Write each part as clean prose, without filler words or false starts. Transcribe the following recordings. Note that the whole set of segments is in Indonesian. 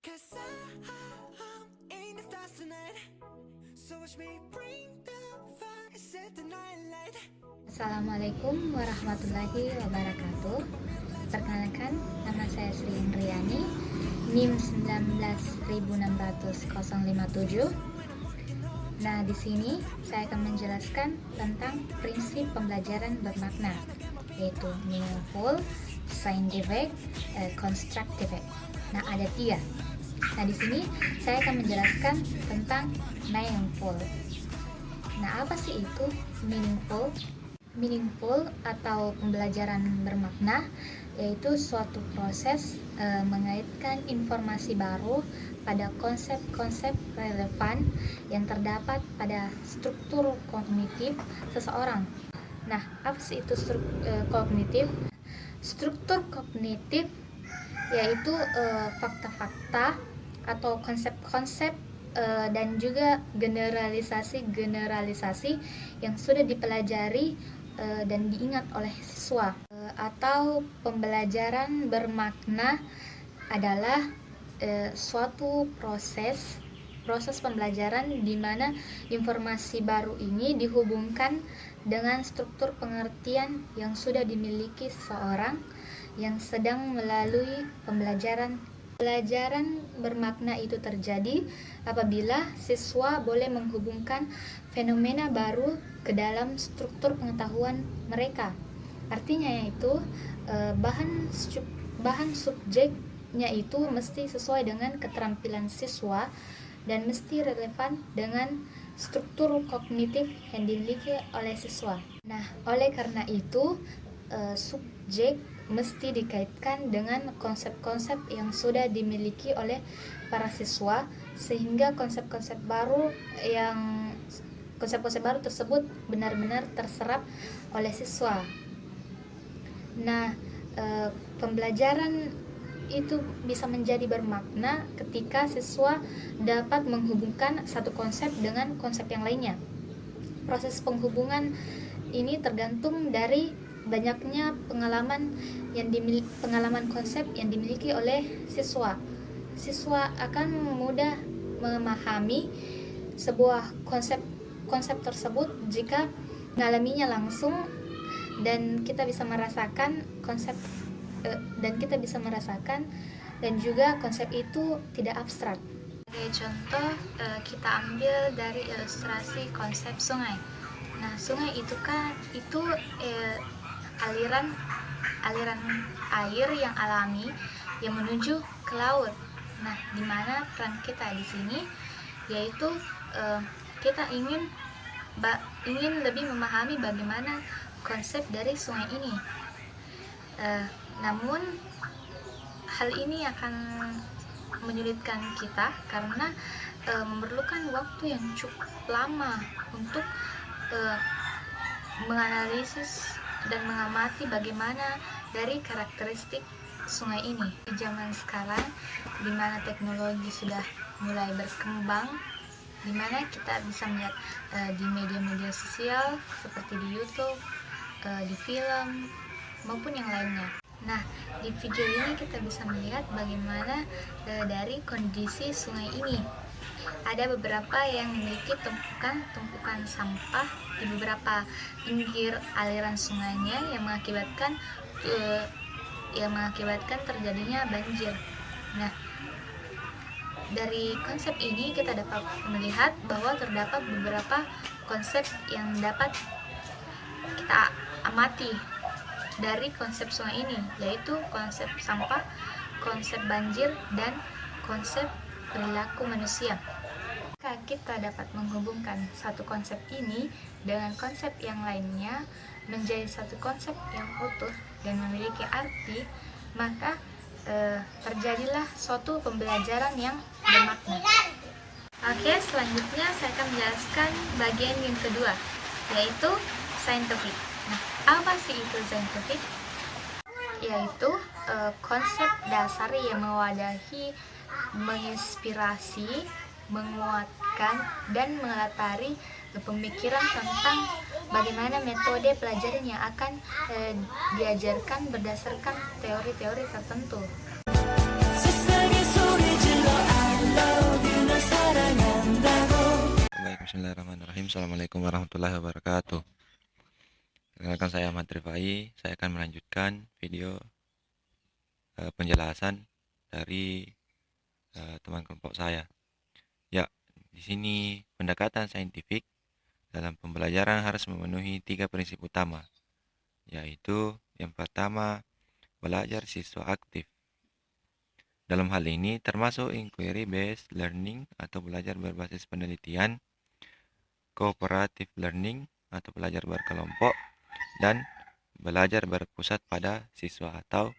'Cause I'm in the stars tonight. So watch me bring the fire, set the night light. Assalamualaikum warahmatullahi wabarakatuh. Perkenalkan, nama saya Sri Indriani, NIM 19.600.057. Nah, di sini saya akan menjelaskan tentang prinsip pembelajaran bermakna, yaitu meaningful, scientific, constructive. Nah, ada 3. Nah, di sini saya akan menjelaskan tentang meaningful. Nah, apa sih itu meaningful? Meaningful atau pembelajaran bermakna yaitu suatu proses mengaitkan informasi baru pada konsep-konsep relevan yang terdapat pada struktur kognitif seseorang. Nah, apa sih itu kognitif? Struktur kognitif yaitu fakta-fakta atau konsep-konsep dan juga generalisasi yang sudah dipelajari dan diingat oleh siswa. Atau pembelajaran bermakna adalah suatu proses pembelajaran di mana informasi baru ini dihubungkan dengan struktur pengertian yang sudah dimiliki seseorang yang sedang melalui pembelajaran. Pelajaran bermakna itu terjadi apabila siswa boleh menghubungkan fenomena baru ke dalam struktur pengetahuan mereka. Artinya yaitu bahan subjeknya itu mesti sesuai dengan keterampilan siswa dan mesti relevan dengan struktur kognitif yang dimiliki oleh siswa. Nah, oleh karena itu subjek mesti dikaitkan dengan konsep-konsep yang sudah dimiliki oleh para siswa sehingga konsep-konsep baru tersebut benar-benar terserap oleh siswa. Nah, pembelajaran itu bisa menjadi bermakna ketika siswa dapat menghubungkan satu konsep dengan konsep yang lainnya. Proses penghubungan ini tergantung dari banyaknya pengalaman konsep yang dimiliki oleh siswa. Siswa akan mudah memahami sebuah konsep tersebut jika mengalaminya langsung dan kita bisa merasakan dan juga konsep itu tidak abstrak. Sebagai contoh, kita ambil dari ilustrasi konsep sungai. Nah, sungai itu aliran air yang alami yang menuju ke laut. Nah, di mana peran kita di sini yaitu kita ingin lebih memahami bagaimana konsep dari sungai ini. Namun hal ini akan menyulitkan kita karena memerlukan waktu yang cukup lama untuk menganalisis dan mengamati bagaimana dari karakteristik sungai ini. Di zaman sekarang, di mana teknologi sudah mulai berkembang, di mana kita bisa melihat di media-media sosial seperti di YouTube, di film, maupun yang lainnya. Nah, di video ini kita bisa melihat bagaimana dari kondisi sungai ini. Ada beberapa yang memiliki tumpukan sampah di beberapa pinggir aliran sungainya yang mengakibatkan terjadinya banjir. Nah, dari konsep ini kita dapat melihat bahwa terdapat beberapa konsep yang dapat kita amati dari konsep sungai ini, yaitu konsep sampah, konsep banjir, dan konsep perilaku manusia. Jika kita dapat menghubungkan satu konsep ini dengan konsep yang lainnya menjadi satu konsep yang utuh dan memiliki arti, maka terjadilah suatu pembelajaran yang bermakna. Oke, selanjutnya saya akan menjelaskan bagian yang kedua, yaitu scientific. Nah, apa sih itu scientific? Yaitu konsep dasar yang mewadahi, menginspirasi, menguatkan, dan melatari pemikiran tentang bagaimana metode pelajaran yang akan diajarkan berdasarkan teori-teori tertentu. 세상의 소리 질러 Bismillahirrahmanirrahim. Assalamualaikum warahmatullahi wabarakatuh. Perkenalkan, saya Ahmad Rifai. Saya akan melanjutkan video penjelasan dari teman kelompok saya. Ya, di sini pendekatan saintifik dalam pembelajaran harus memenuhi 3 prinsip utama, yaitu yang pertama, belajar siswa aktif. Dalam hal ini termasuk inquiry based learning atau belajar berbasis penelitian, cooperative learning atau belajar berkelompok, dan belajar berpusat pada siswa atau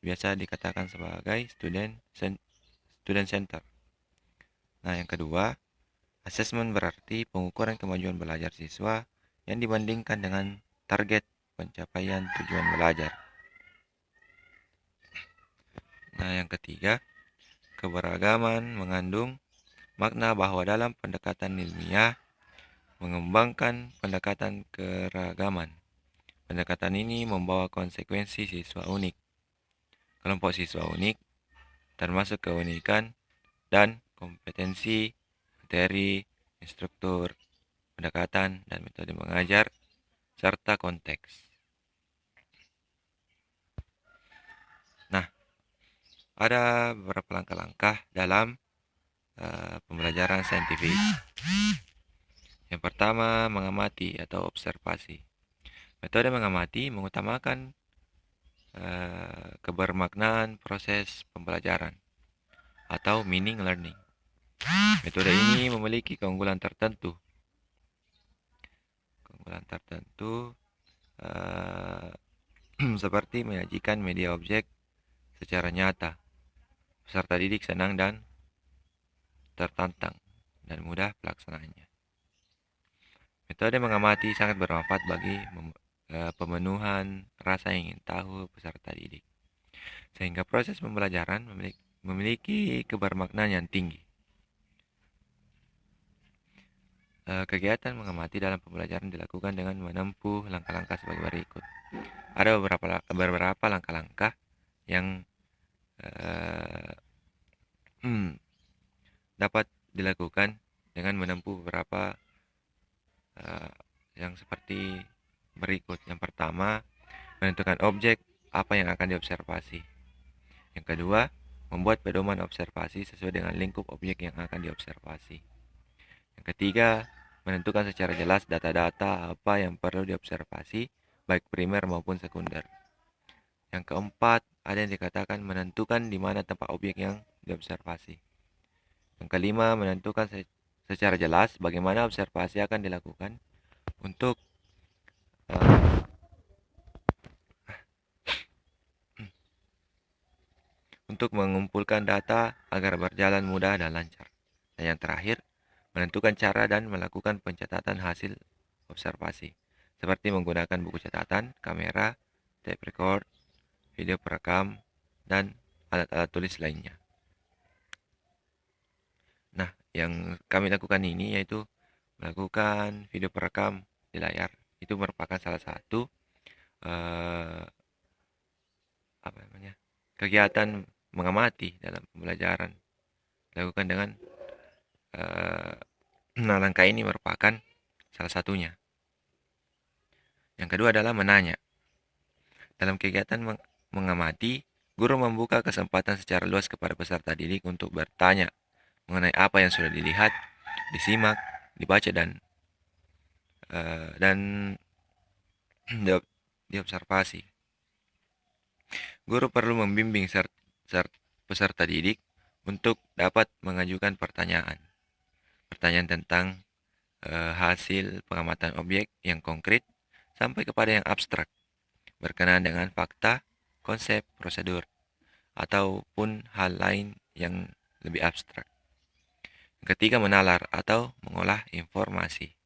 biasa dikatakan sebagai student center. Nah, yang kedua, assessment berarti pengukuran kemajuan belajar siswa yang dibandingkan dengan target pencapaian tujuan belajar. Nah, yang ketiga, keberagaman mengandung makna bahwa dalam pendekatan ilmiah mengembangkan pendekatan keragaman. Pendekatan ini membawa konsekuensi siswa unik. Kelompok siswa unik termasuk keunikan dan kompetensi, materi, instruktur, pendekatan, dan metode mengajar, serta konteks. Nah, ada beberapa langkah-langkah dalam pembelajaran saintifik. Yang pertama, mengamati atau observasi. Metode mengamati mengutamakan kebermaknaan proses pembelajaran atau meaning learning. Metode ini memiliki keunggulan tertentu. Seperti menyajikan media objek secara nyata. Peserta didik senang dan tertantang dan mudah pelaksanaannya. Metode mengamati sangat bermanfaat bagi pemenuhan rasa ingin tahu peserta didik, sehingga proses pembelajaran memiliki kebermaknaan yang tinggi. Kegiatan mengamati dalam pembelajaran dilakukan dengan menempuh langkah-langkah sebagai berikut. Ada beberapa langkah-langkah yang dapat dilakukan dengan menempuh beberapa yang seperti berikut. Yang pertama, menentukan objek apa yang akan diobservasi. Yang kedua, membuat pedoman observasi sesuai dengan lingkup objek yang akan diobservasi. Yang ketiga, menentukan secara jelas data-data apa yang perlu diobservasi, baik primer maupun sekunder. Yang keempat, ada yang dikatakan menentukan di mana tempat objek yang diobservasi. Yang kelima, menentukan secara jelas bagaimana observasi akan dilakukan untuk mengumpulkan data agar berjalan mudah dan lancar. Dan yang terakhir, menentukan cara dan melakukan pencatatan hasil observasi, seperti menggunakan buku catatan, kamera, tape record, video perekam, dan alat-alat tulis lainnya. Nah, yang kami lakukan ini yaitu melakukan video perekam di layar. Itu merupakan salah satu kegiatan mengamati dalam pembelajaran. Dilakukan dengan langkah ini merupakan salah satunya. Yang kedua adalah menanya. Dalam kegiatan mengamati, guru membuka kesempatan secara luas kepada peserta didik untuk bertanya mengenai apa yang sudah dilihat, disimak, dibaca, dan diobservasi. Guru perlu membimbing peserta didik untuk dapat mengajukan pertanyaan tentang hasil pengamatan objek yang konkret sampai kepada yang abstrak, berkenaan dengan fakta, konsep, prosedur, ataupun hal lain yang lebih abstrak. Ketiga, menalar atau mengolah informasi.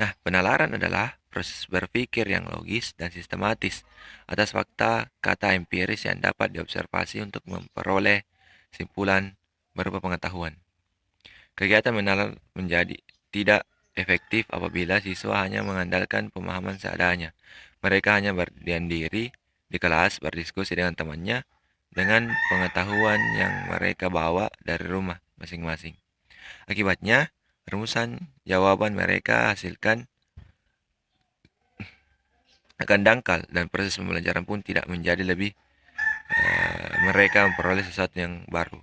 Nah, penalaran adalah proses berpikir yang logis dan sistematis atas fakta kata empiris yang dapat diobservasi untuk memperoleh simpulan berupa pengetahuan. Kegiatan menalar menjadi tidak efektif apabila siswa hanya mengandalkan pemahaman seadanya. Mereka hanya berdiam diri di kelas, berdiskusi dengan temannya dengan pengetahuan yang mereka bawa dari rumah masing-masing. Akibatnya, rumusan jawaban mereka hasilkan akan dangkal dan proses pembelajaran pun tidak menjadi lebih mereka memperoleh sesuatu yang baru.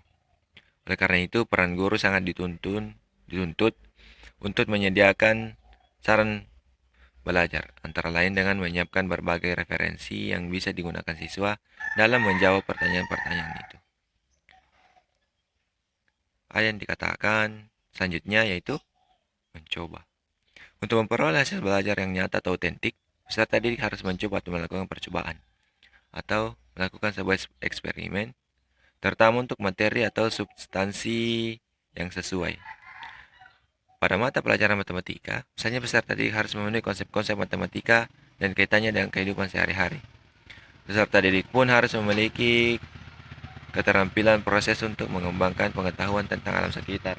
Oleh karena itu, peran guru sangat dituntut untuk menyediakan saran belajar, antara lain dengan menyiapkan berbagai referensi yang bisa digunakan siswa dalam menjawab pertanyaan-pertanyaan itu. Ada yang dikatakan selanjutnya yaitu mencoba. Untuk memperoleh hasil belajar yang nyata atau otentik, peserta didik harus mencoba atau melakukan percobaan atau melakukan sebuah eksperimen, terutama untuk materi atau substansi yang sesuai. Pada mata pelajaran matematika, misalnya peserta didik harus memenuhi konsep-konsep matematika dan kaitannya dengan kehidupan sehari-hari. Peserta didik pun harus memiliki keterampilan proses untuk mengembangkan pengetahuan tentang alam sekitar,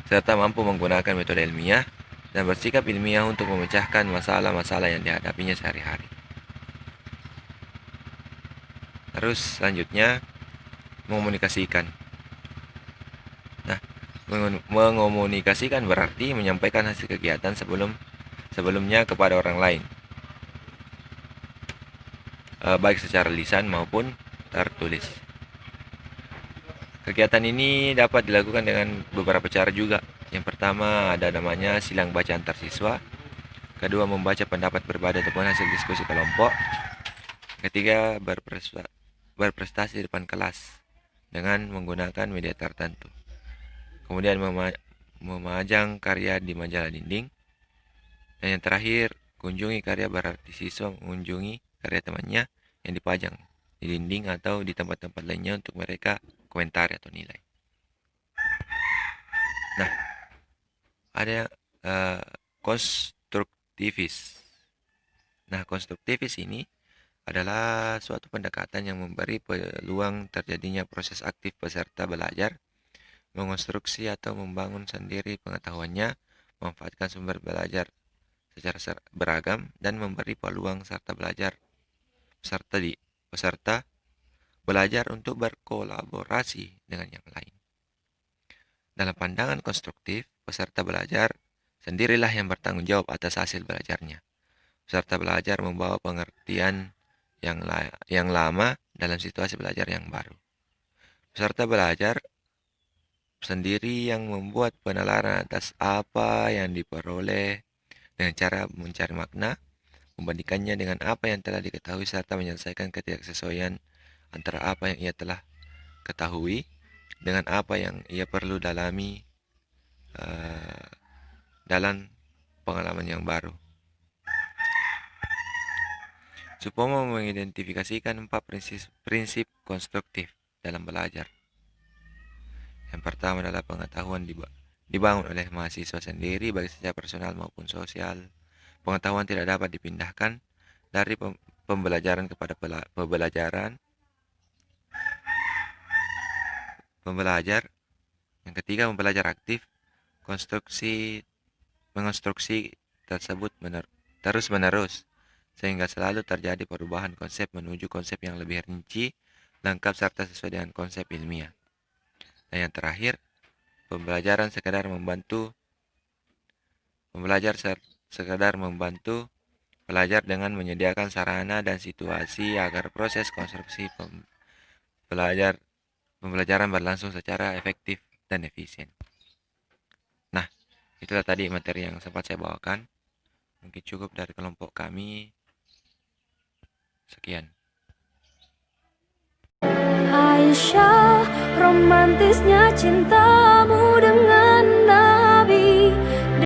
serta mampu menggunakan metode ilmiah dan bersikap ilmiah untuk memecahkan masalah-masalah yang dihadapinya sehari-hari. Terus selanjutnya, mengomunikasikan. Nah, mengomunikasikan berarti menyampaikan hasil kegiatan sebelumnya kepada orang lain, baik secara lisan maupun tertulis. Kegiatan ini dapat dilakukan dengan beberapa cara juga. Yang pertama ada namanya silang baca antar siswa. Kedua, membaca pendapat berbeda ataupun hasil diskusi kelompok. Ketiga, berprestasi di depan kelas dengan menggunakan media tertentu. Kemudian memajang karya di majalah dinding. Dan yang terakhir, kunjungi karya berarti siswa mengunjungi karya temannya yang dipajang di dinding atau di tempat-tempat lainnya untuk mereka komentar atau nilai. Nah, ada konstruktivis. Nah, konstruktivis ini adalah suatu pendekatan yang memberi peluang terjadinya proses aktif peserta belajar, mengonstruksi atau membangun sendiri pengetahuannya, memanfaatkan sumber belajar secara beragam, dan memberi peluang peserta belajar untuk berkolaborasi dengan yang lain. Dalam pandangan konstruktif, peserta belajar sendirilah yang bertanggung jawab atas hasil belajarnya. Peserta belajar membawa pengertian yang lama dalam situasi belajar yang baru. Peserta belajar sendiri yang membuat penalaran atas apa yang diperoleh dengan cara mencari makna, membandingkannya dengan apa yang telah diketahui serta menyelesaikan ketidaksesuaian antara apa yang ia telah ketahui dengan apa yang ia perlu dalami dalam pengalaman yang baru. Supomo mengidentifikasikan 4 prinsip konstruktif dalam belajar. Yang pertama adalah pengetahuan dibangun oleh mahasiswa sendiri baik secara personal maupun sosial. Pengetahuan tidak dapat dipindahkan dari pembelajaran kepada pembelajar. Yang ketiga, pembelajar aktif. Mengonstruksi tersebut terus-menerus sehingga selalu terjadi perubahan konsep menuju konsep yang lebih rinci, lengkap serta sesuai dengan konsep ilmiah. Dan yang terakhir, pembelajar sekadar membantu pelajar dengan menyediakan sarana dan situasi agar proses konstruksi pembelajaran berlangsung secara efektif dan efisien. Nah, itulah tadi materi yang sempat saya bawakan. Mungkin cukup dari kelompok kami. Sekian. Aisyah, romantisnya cintamu